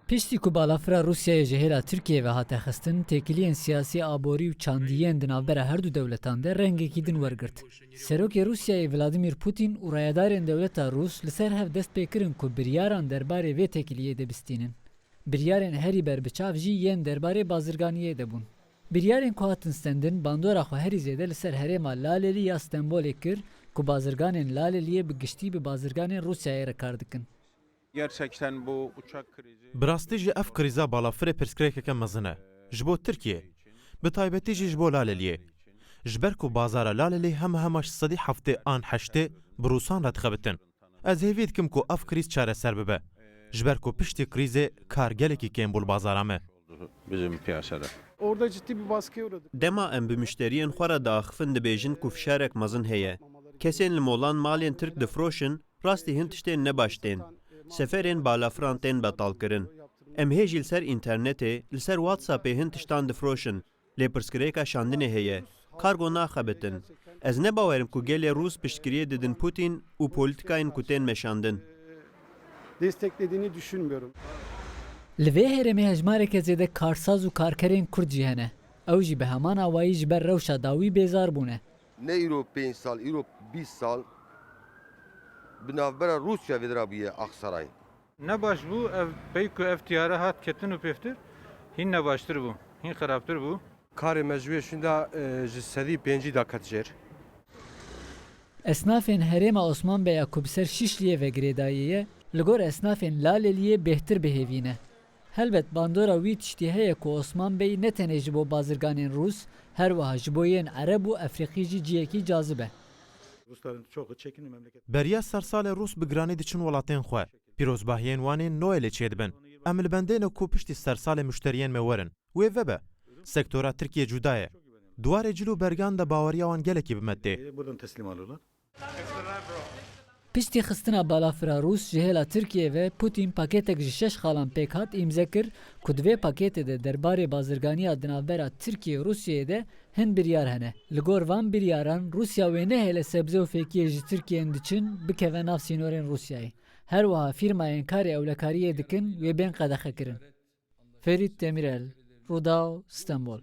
Piştî ku balafira Rusyayê ji hêla Tirkiyeyê ve hate xistin, têkiliyên siyasî, aborî û çandiyên di navbera her du dewletan de rengekî din wergirt. Serokê Rusyayê Vladimir Putin û rayedarên dewleta Rûs li ser hev dest pê kirin ku biryaran derbarê vê têkiliyê de bistînin. Biryarên herî berbiçav jî yên derbarê bazirganiyê de bûn. Biryarên ku hatin stendin, bandora xwe herî zêde li ser herêma Lalelî ya Stenbolê kir ku bazirganên Laleliyê bi giştî bi bazirganên Rusyayê re kar dikin. Gerçekten bu uçak krizi... Bi rastî jî ev krîza balafirê pirsgirêkeke mezin e. Ji bo Tirkiye, bi taybetî jî ji bo Laleliyê. Ji ber ku bazara Lalelê hema ji sedî heftê an heştê bi Rûsan re dixebitin. Ez hêvî dikim ku ev krîz çareser bibe. Ji ber ku piştî krîzê kar gelekî kêm bû li bazara me. Bizim piyasada. Orada ciddi bir baskıya uğradı. Dema em bi müşteriyên xwe re diaxivin dibêjin ku fişarek mezin heye. Kesên li molan malên Tirk difroşin, rastî hin tiştên nebaş tên. Seferên balafiran tên betal kirin. Em hê jî li ser înternetê, li ser WhatsAppê hin tiştan difroşin. Lê pirsgirêka şandinê heye. Kargo naxebitin. Ez ne bawerim ku gelê Rûs piştgiriyê didin Putin û polîtikayên ku tên meşandin. Desteklediğini düşünmüyorum. Li vê herêmê hejmareke zêde karsaz û karkerên Kurd jî hene. Ew jî bi heman awayî ji ber rewşa dawî bêzar bûne. Ne îro 5 sal, îro 20 sal bi navbera Rusya vedirabiye Aksaray. Ne baş bu, ev peyku ev tiyara hat ketin û peftir. Hin ne baştır bu, hin xerabtir bu. Karê mecbûrê şunda ji sedî pêncî da qetcer. Esnafên herêma Osman Beya ku bi ser Şişliyê ve girêdayî li gor esnafên Laleliyê bêhtir bihêvîne. Helbet bandora wî tiştî heye ku Osman Bey ne tenê ji bo bazirganên Rûs, her wiha ji bo yên Ereb û Efrîqî jî ciyekî cazib e. Rusların çoğu çekinir memleket. Beriya sersalê Rûs bi giranî diçin welatên xwe. Pîrozbahiyên wan ên Noelê çê dibin. Em li bendê ne ku piştî sersalê müşteriyên me werin. Wê vebe. Sektora Tirkiye cuda ye. Duwarê cil û bergan de baweriya wan gelekî bi me tê. Buradan teslim alırlar. Piştî xistina balafira Rûs ji hêla Tirkiye ve Putin pakêtek ji 6 xalan pêk hat îmze kir ku di vê pakêtê de derbarê bazirganiya di navbera Tirkiye û Rusyayê de hin biryar hene. Li gor van biryaran Rusya wê nehêle sebze û fêkiyê ji Tirkiyeyên diçin bikeve nav sînorên Rusyayê. Her wiha fîrmayên karê ewlekariyê dikin wê bên qedexekirin. Ferit Demirel, Rûdaw, Stenbol.